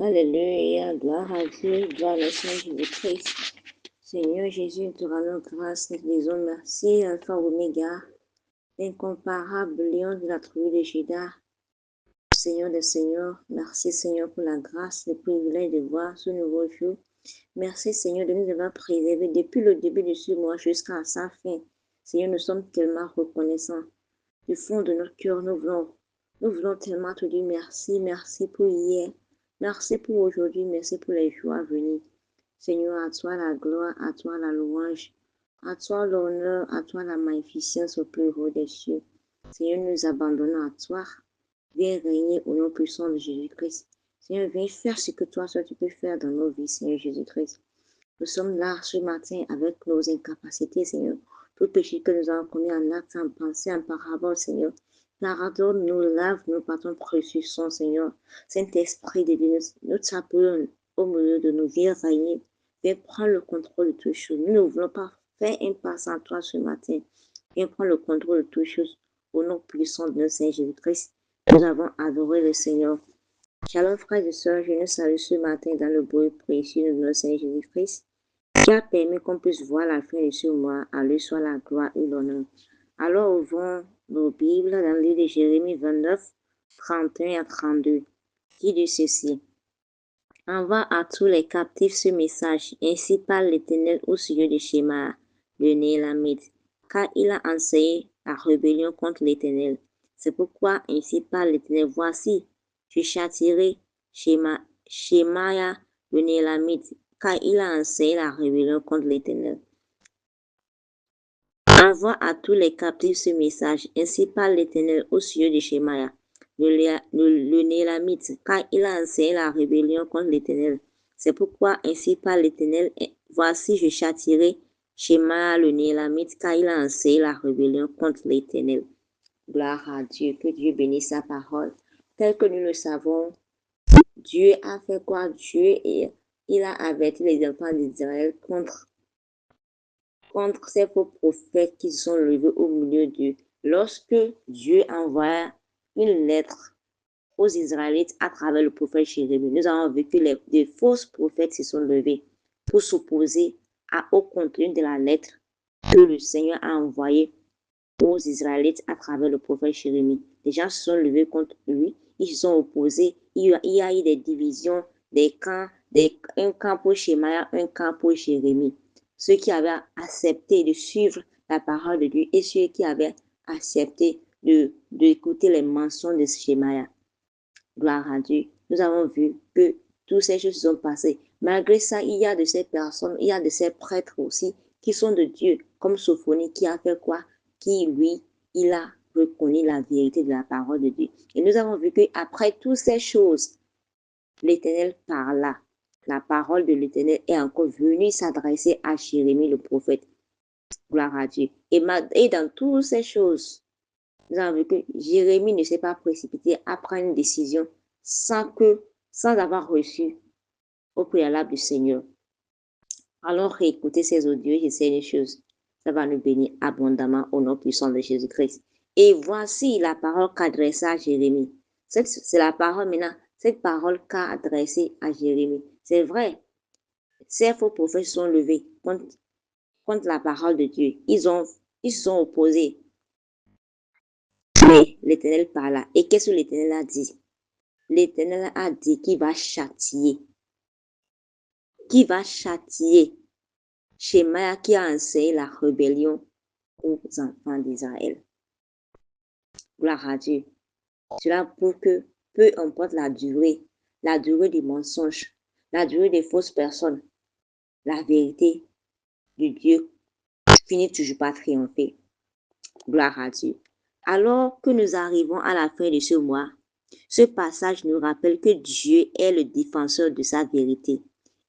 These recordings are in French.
Alléluia, gloire à Dieu, gloire au Seigneur Jésus-Christ. Seigneur Jésus, nous te rendons grâce, nous te disons merci, Alpha Oméga, l'incomparable lion de la tribu de Juda. Seigneur des Seigneurs, merci Seigneur pour la grâce, le privilège de voir ce nouveau jour. Merci Seigneur de nous avoir préservés depuis le début de ce mois jusqu'à sa fin. Seigneur, nous sommes tellement reconnaissants. Du fond de notre cœur, nous voulons tellement te dire merci, merci pour hier. Merci pour aujourd'hui, merci pour les jours à venir. Seigneur, à toi la gloire, à toi la louange, à toi l'honneur, à toi la magnificence au plus haut des cieux. Seigneur, nous abandonnons à toi. Viens régner au nom puissant de Jésus-Christ. Seigneur, viens faire ce que toi seul tu peux faire dans nos vies, Seigneur Jésus-Christ. Nous sommes là ce matin avec nos incapacités, Seigneur. tout péché que nous avons commis en acte, en pensée, en parabole, Seigneur. Pardonne-nous, lave-nous par ton précieux sang, Seigneur. Saint-Esprit de Dieu, nous t'appelons au milieu de nos vies, régner. Viens prendre le contrôle de toutes choses. Nous ne voulons pas faire un pas sans toi ce matin. Viens prendre le contrôle de toutes choses. Au nom puissant de notre Seigneur Jésus-Christ, nous avons adoré le Seigneur. Shalom, frères et sœurs, je nous salue ce matin dans le bruit précieux de notre Seigneur Jésus-Christ, qui a permis qu'on puisse voir la fin de ce mois. À lui soit la gloire et l'honneur. Alors, ouvrons nos Bibles dans le livre de Jérémie 29, 31 à 32, qui dit ceci. Envoie à tous les captifs ce message. Ainsi parle l'Éternel au sujet de Shema, le Néhélamite, car il a enseigné la rébellion contre l'Éternel. C'est pourquoi ainsi parle l'Éternel. Voici, je châtierai Shemaya, le Néhélamite, car il a enseigné la rébellion contre l'Éternel. Envoie à tous les captifs ce message. Ainsi parle l'Éternel au sujet de Shemaya, le Néhélamite, car il a enseigné la rébellion contre l'Éternel. C'est pourquoi ainsi parle l'Éternel. Voici, je châtierai Shemaya, le Néhélamite, car il a enseigné la rébellion contre l'Éternel. Gloire à Dieu, que Dieu bénisse sa parole. Tel que nous le savons, Dieu a fait quoi? Il a averti les enfants d'Israël contre ces faux prophètes qui sont levés au milieu d'eux. Lorsque Dieu envoie une lettre aux Israélites à travers le prophète Jérémie, nous avons vu que des fausses prophètes se sont levés pour s'opposer au contenu de la lettre que le Seigneur a envoyée aux Israélites à travers le prophète Jérémie. Les gens se sont levés contre lui, ils se sont opposés, il y a eu des divisions, des camps, un camp pour Shemaya, un camp pour Jérémie. Ceux qui avaient accepté de suivre la parole de Dieu et ceux qui avaient accepté d'écouter les mensonges de Shemaya. Gloire à Dieu. Nous avons vu que toutes ces choses sont passées. Malgré ça, il y a de ces personnes, il y a de ces prêtres aussi qui sont de Dieu, comme Sophonie qui a fait quoi? Qui, lui, il a reconnu la vérité de la parole de Dieu. Et nous avons vu qu'après toutes ces choses, l'Éternel parla. La parole de l'Éternel est encore venue s'adresser à Jérémie le prophète. Gloire à Dieu. Et dans toutes ces choses, nous avons vu que Jérémie ne s'est pas précipité à prendre une décision sans avoir reçu au préalable du Seigneur. Allons réécouter ces audios et ces choses. Ça va nous bénir abondamment au nom puissant de Jésus-Christ. Et voici la parole qu'adressa Jérémie. C'est la parole maintenant, cette parole qu'a adressée à Jérémie. C'est vrai, ces faux prophètes sont levés contre la parole de Dieu. Ils se sont opposés. Mais l'Éternel parla. Et qu'est-ce que l'Éternel a dit? L'Éternel a dit qu'il va châtier. Qui va châtier Shemaya qui a enseigné la rébellion aux enfants d'Israël. Gloire à Dieu. Cela prouve que peu importe la durée du mensonge, la durée des fausses personnes, la vérité de Dieu finit toujours par triompher. Gloire à Dieu. Alors que nous arrivons à la fin de ce mois, ce passage nous rappelle que Dieu est le défenseur de sa vérité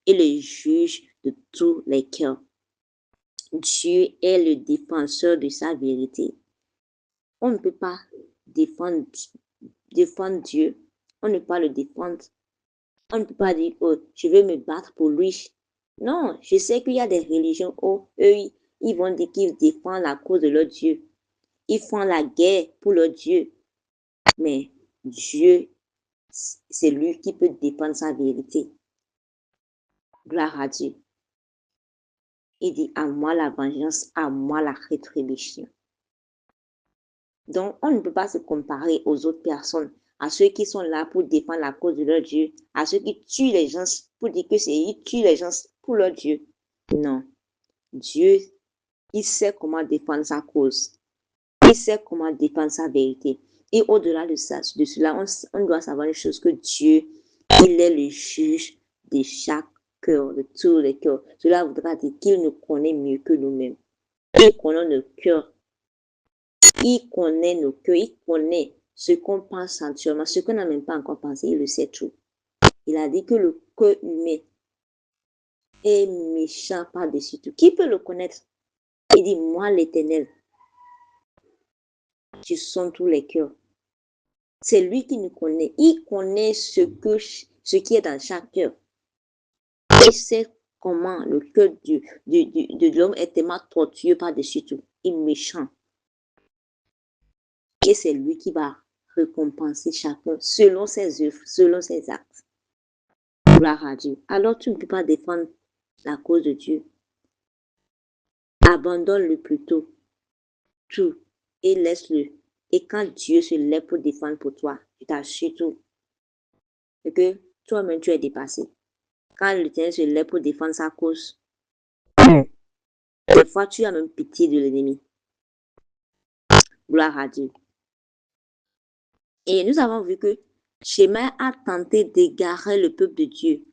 et le juge de tous les cœurs. Dieu est le défenseur de sa vérité. On ne peut pas défendre Dieu. On ne peut pas le défendre. On ne peut pas dire, oh, je vais me battre pour lui. Non, je sais qu'il y a des religions où eux, ils vont dire qu'ils défendent la cause de leur Dieu. Ils font la guerre pour leur Dieu. Mais Dieu, c'est lui qui peut défendre sa vérité. Gloire à Dieu. Il dit, à moi la vengeance, à moi la rétribution. Donc, on ne peut pas se comparer aux autres personnes, à ceux qui sont là pour défendre la cause de leur Dieu, à ceux qui tuent les gens pour dire que ils tuent les gens pour leur Dieu. Non. Dieu, il sait comment défendre sa cause. Il sait comment défendre sa vérité. Et au-delà de cela, on doit savoir les choses que Dieu, il est le juge de chaque cœur, de tous les cœurs. Cela voudra dire qu'il nous connaît mieux que nous-mêmes. Il connaît nos cœurs. Il connaît nos cœurs. Il connaît ce qu'on pense sensuellement, ce qu'on n'a même pas encore pensé. Il le sait tout. Il a dit que le cœur humain est méchant par-dessus tout. Qui peut le connaître? Il dit, moi l'Éternel, tu sondes tous les cœurs. C'est lui qui nous connaît. Il connaît ce qui est dans chaque cœur. Il sait comment le cœur de l'homme est tellement tortueux par-dessus tout. Il est méchant. Et c'est lui qui va récompenser chacun selon ses œuvres, selon ses actes. Gloire à Dieu. Alors tu ne peux pas défendre la cause de Dieu. Abandonne-le plutôt. Tout. Et laisse-le. Et quand Dieu se lève pour défendre pour toi, tu t'assures tout. Et que toi-même tu es dépassé. Quand l'Éternel se lève pour défendre sa cause, des fois tu as même pitié de l'ennemi. Gloire à Dieu. Et nous avons vu que Shemaya a tenté d'égarer le peuple de Dieu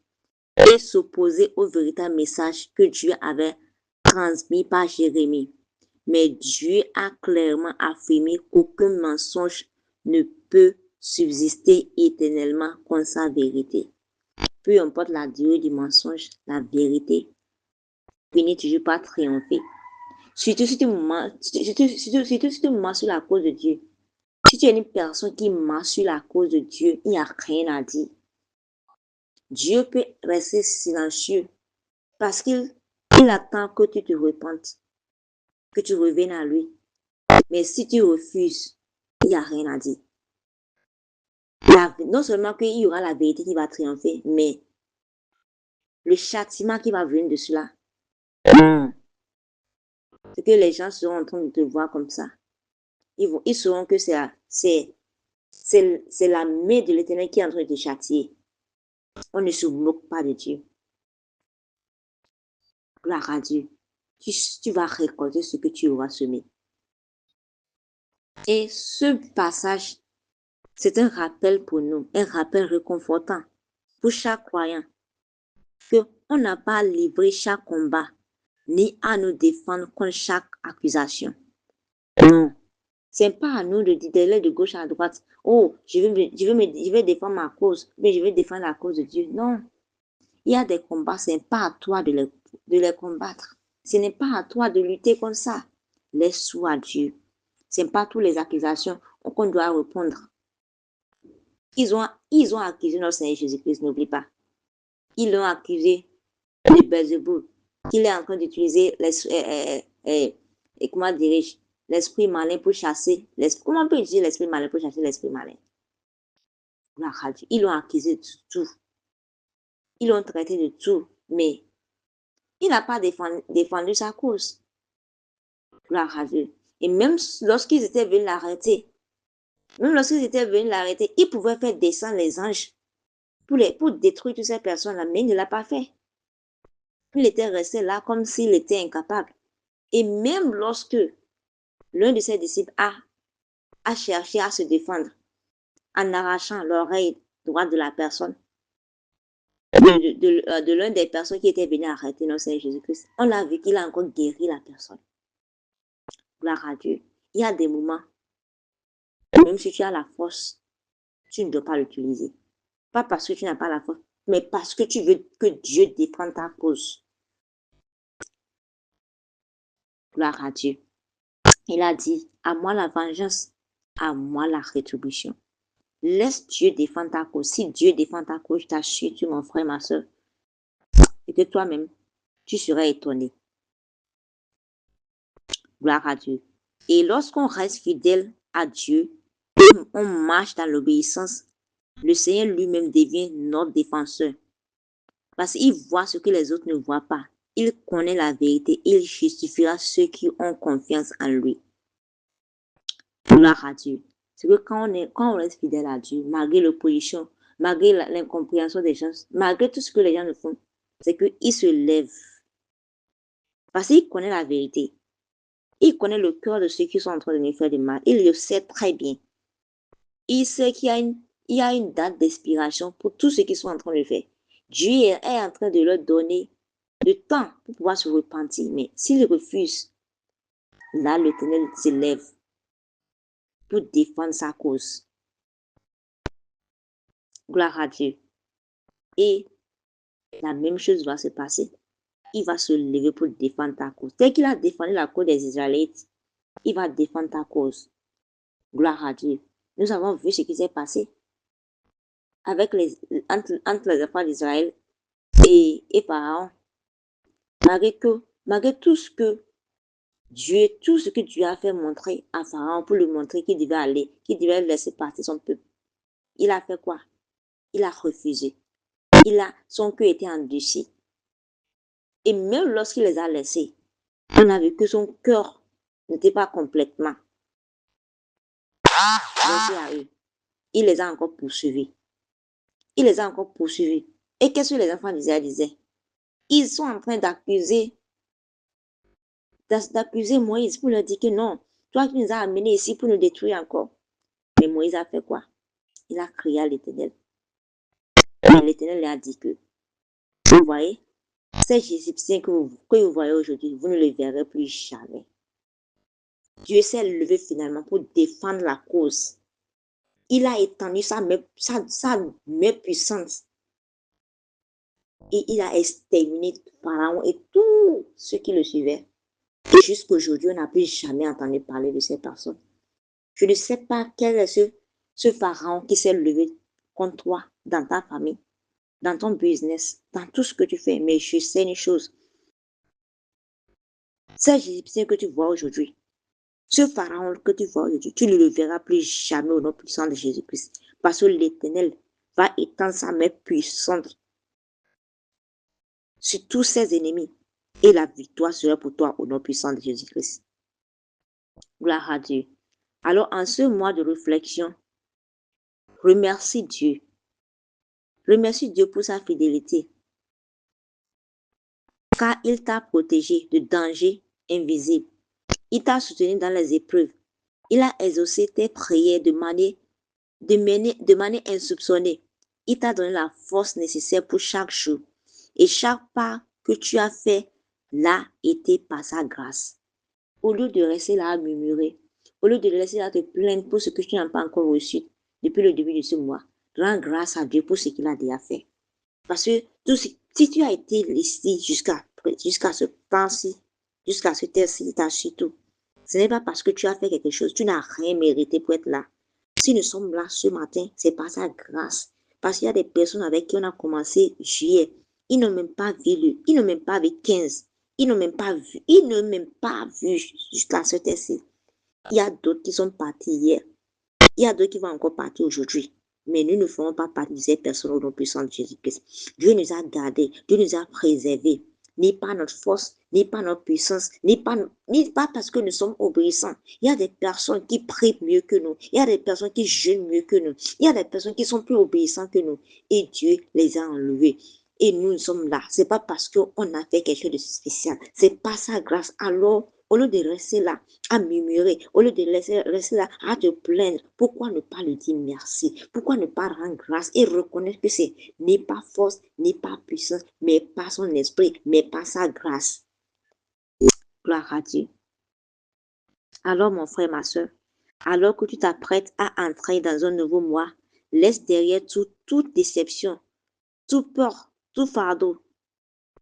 et s'opposer au véritable message que Dieu avait transmis par Jérémie. Mais Dieu a clairement affirmé qu'aucun mensonge ne peut subsister éternellement contre sa vérité. Peu importe la durée du mensonge, la vérité finit toujours par triompher. Surtout si tu mens sur la cause de Dieu. Si tu es une personne qui ment sur la cause de Dieu, il n'y a rien à dire. Dieu peut rester silencieux parce qu'il attend que tu te repentes, que tu reviennes à lui. Mais si tu refuses, il n'y a rien à dire. Non seulement qu'il y aura la vérité qui va triompher, mais le châtiment qui va venir de cela, c'est que les gens seront en train de te voir comme ça. Ils sauront que c'est la main de l'Éternel qui est en train de te châtier. On ne se moque pas de Dieu. Gloire à Dieu. Tu vas récolter ce que tu auras semé. Et ce passage, c'est un rappel pour nous, un rappel réconfortant pour chaque croyant, qu'on n'a pas à livrer chaque combat, ni à nous défendre contre chaque accusation. Non. C'est pas à nous de d'aller de gauche à droite. Oh, je vais défendre ma cause, mais je vais défendre la cause de Dieu. Non. Il y a des combats, ce n'est pas à toi de les combattre. Ce n'est pas à toi de lutter contre ça. Laisse-tout à Dieu. Ce n'est pas toutes les accusations qu'on doit répondre. Ils ont accusé notre Seigneur Jésus-Christ, n'oublie pas. Ils l'ont accusé de Belzéboul, qu'il est en train d'utiliser comment dirais-je, l'esprit malin pour chasser. Comment on peut utiliser l'esprit malin pour chasser l'esprit malin? Ils l'ont accusé de tout. Ils l'ont traité de tout, mais il n'a pas défendu sa cause. Gloire à Dieu. Et même lorsqu'ils étaient venus l'arrêter, ils pouvaient faire descendre les anges pour détruire toutes ces personnes-là, mais il ne l'a pas fait. Il était resté là comme s'il était incapable. Et même lorsque l'un de ses disciples a cherché à se défendre en arrachant l'oreille droite de la personne, de l'un des personnes qui étaient venues arrêter notre Seigneur Jésus-Christ, on a vu qu'il a encore guéri la personne. Gloire à Dieu. Il y a des moments, même si tu as la force, tu ne dois pas l'utiliser. Pas parce que tu n'as pas la force, mais parce que tu veux que Dieu défende ta cause. Gloire à Dieu. Il a dit, à moi la vengeance, à moi la rétribution. Laisse Dieu défendre ta cause. Si Dieu défend ta cause, je t'assure, tu mon frère, ma soeur, et que toi-même, tu serais étonné. Gloire à Dieu. Et lorsqu'on reste fidèle à Dieu, on marche dans l'obéissance, le Seigneur lui-même devient notre défenseur. Parce qu'il voit ce que les autres ne voient pas. Il connaît la vérité. Il justifiera ceux qui ont confiance en lui. Gloire à Dieu. C'est que quand on reste fidèle à Dieu, malgré l'opposition, malgré l'incompréhension des gens, malgré tout ce que les gens ne font, c'est qu'il se lève. Parce qu'il connaît la vérité. Il connaît le cœur de ceux qui sont en train de nous faire du mal. Il le sait très bien. Il sait qu'il y a une date d'expiration pour tous ceux qui sont en train de le faire. Dieu est en train de leur donner le temps pour pouvoir se repentir. Mais s'ils refusent, là, l'Éternel se lève pour défendre sa cause. Gloire à Dieu. Et la même chose va se passer. il va se lever pour défendre ta cause. Dès qu'il a défendu la cause des Israélites, il va défendre ta cause. Gloire à Dieu. Nous avons vu ce qui s'est passé avec entre les enfants d'Israël et Pharaon. Malgré tout ce que Dieu a fait montrer à Pharaon pour lui montrer qu'il devait aller, qu'il devait laisser partir son peuple, il a fait quoi? Il a refusé. Son cœur était endurci. Et même lorsqu'il les a laissés, on a vu que son cœur n'était pas complètement laissé à eux. Il les a encore poursuivis. Et qu'est-ce que les enfants d'Israël disaient? Ils sont en train d'accuser Moïse pour leur dire que non, toi qui nous as amenés ici pour nous détruire encore. Mais Moïse a fait quoi? Il a crié à l'Éternel. Et l'Éternel lui a dit que, vous voyez, ces Égyptiens que vous voyez aujourd'hui, vous ne les verrez plus jamais. Dieu s'est levé finalement pour défendre la cause. Il a étendu sa main puissante. Et il a exterminé Pharaon et tous ceux qui le suivaient. Et jusqu'à aujourd'hui, on n'a plus jamais entendu parler de ces personnes. Je ne sais pas quel est ce Pharaon qui s'est levé contre toi, dans ta famille, dans ton business, dans tout ce que tu fais. Mais je sais une chose. Ces Égyptiens que tu vois aujourd'hui, ce Pharaon que tu vois aujourd'hui, tu ne le verras plus jamais au nom puissant de Jésus-Christ. Parce que l'Éternel va étendre sa main puissante sur tous ses ennemis. Et la victoire sera pour toi au nom puissant de Jésus-Christ. Gloire à Dieu. Alors, en ce mois de réflexion, remercie Dieu. Remercie Dieu pour sa fidélité. Car il t'a protégé de dangers invisibles. Il t'a soutenu dans les épreuves. Il a exaucé tes prières de manière insoupçonnée. Il t'a donné la force nécessaire pour chaque jour. Et chaque pas que tu as fait l'a été par sa grâce. Au lieu de rester là à murmurer, au lieu de rester là à te plaindre pour ce que tu n'as pas encore reçu depuis le début de ce mois, rends grâce à Dieu pour ce qu'il a déjà fait. Parce que si tu as été ici jusqu'à ce temps-ci, jusqu'à ce temps-ci, tu as su tout. Ce n'est pas parce que tu as fait quelque chose, tu n'as rien mérité pour être là. Si nous sommes là ce matin, c'est par sa grâce. Parce qu'il y a des personnes avec qui on a commencé juillet. Ils n'ont même pas vu 15. Ils n'ont même pas vu jusqu'à ce temps-ci. Il y a d'autres qui sont partis hier. Il y a d'autres qui vont encore partir aujourd'hui. Mais nous ne ferons pas partie de ces personnes au nom puissant de Jésus-Christ. Dieu nous a gardés, Dieu nous a préservés. Ni par notre force, ni par notre puissance, ni pas parce que nous sommes obéissants. Il y a des personnes qui prient mieux que nous. Il y a des personnes qui jeûnent mieux que nous. Il y a des personnes qui sont plus obéissantes que nous. Et Dieu les a enlevés. Et nous sommes là. C'est pas parce qu'on a fait quelque chose de spécial. C'est pas sa grâce. Alors, au lieu de rester là à murmurer, au lieu de rester là à te plaindre, pourquoi ne pas lui dire merci? Pourquoi ne pas rendre grâce et reconnaître que c'est ni pas force, ni pas puissance, mais par son esprit, mais par sa grâce. Gloire à Dieu. Alors, mon frère, ma soeur, alors que tu t'apprêtes à entrer dans un nouveau mois, laisse derrière toute déception, toute peur, tout fardeau.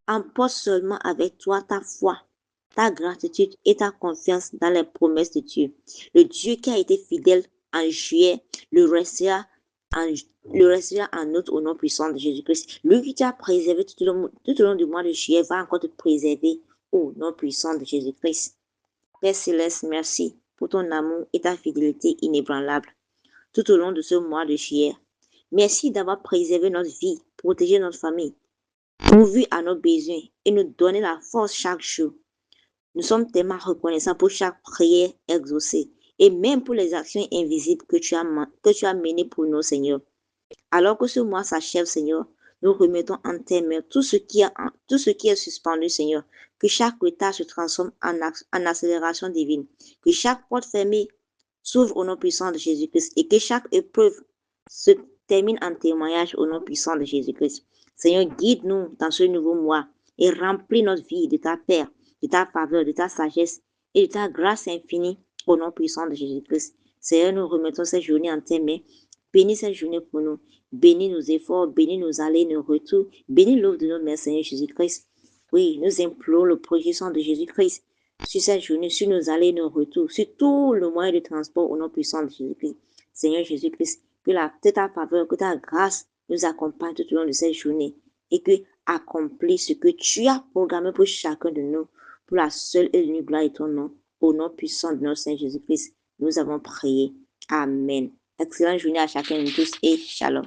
Emporte seulement avec toi ta foi, ta gratitude et ta confiance dans les promesses de Dieu. Le Dieu qui a été fidèle en juillet le restera en août au nom puissant de Jésus-Christ. Lui qui t'a préservé tout au long du mois de juillet va encore te préserver au nom puissant de Jésus-Christ. Père Céleste, merci pour ton amour et ta fidélité inébranlable tout au long de ce mois de juillet. Merci d'avoir préservé notre vie, protégé notre famille, pourvu à nos besoins et nous donner la force chaque jour. Nous sommes tellement reconnaissants pour chaque prière exaucée et même pour les actions invisibles que tu as menées pour nous, Seigneur. Alors que ce mois s'achève, Seigneur, nous remettons en tes mains tout ce qui est suspendu, Seigneur. Que chaque retard se transforme en accélération divine. Que chaque porte fermée s'ouvre au nom puissant de Jésus-Christ et que chaque épreuve se termine en témoignage au nom puissant de Jésus-Christ. Seigneur, guide-nous dans ce nouveau mois et remplis notre vie de ta paix, de ta faveur, de ta sagesse et de ta grâce infinie au nom puissant de Jésus-Christ. Seigneur, nous remettons cette journée en tes mains. Bénis cette journée pour nous. Bénis nos efforts, bénis nos allées, nos retours. Bénis l'œuvre de notre Seigneur Jésus-Christ. Oui, nous implorons le projet sang de Jésus-Christ sur cette journée, sur nos allées et nos retours, sur tout le moyen de transport au nom puissant de Jésus-Christ. Seigneur Jésus-Christ, que ta faveur, que ta grâce nous accompagne tout au long de cette journée et que accomplis ce que tu as programmé pour chacun de nous, pour la seule et unique gloire de ton nom, au nom puissant de notre Seigneur Jésus-Christ. Nous avons prié. Amen. Excellente journée à chacun de tous et shalom.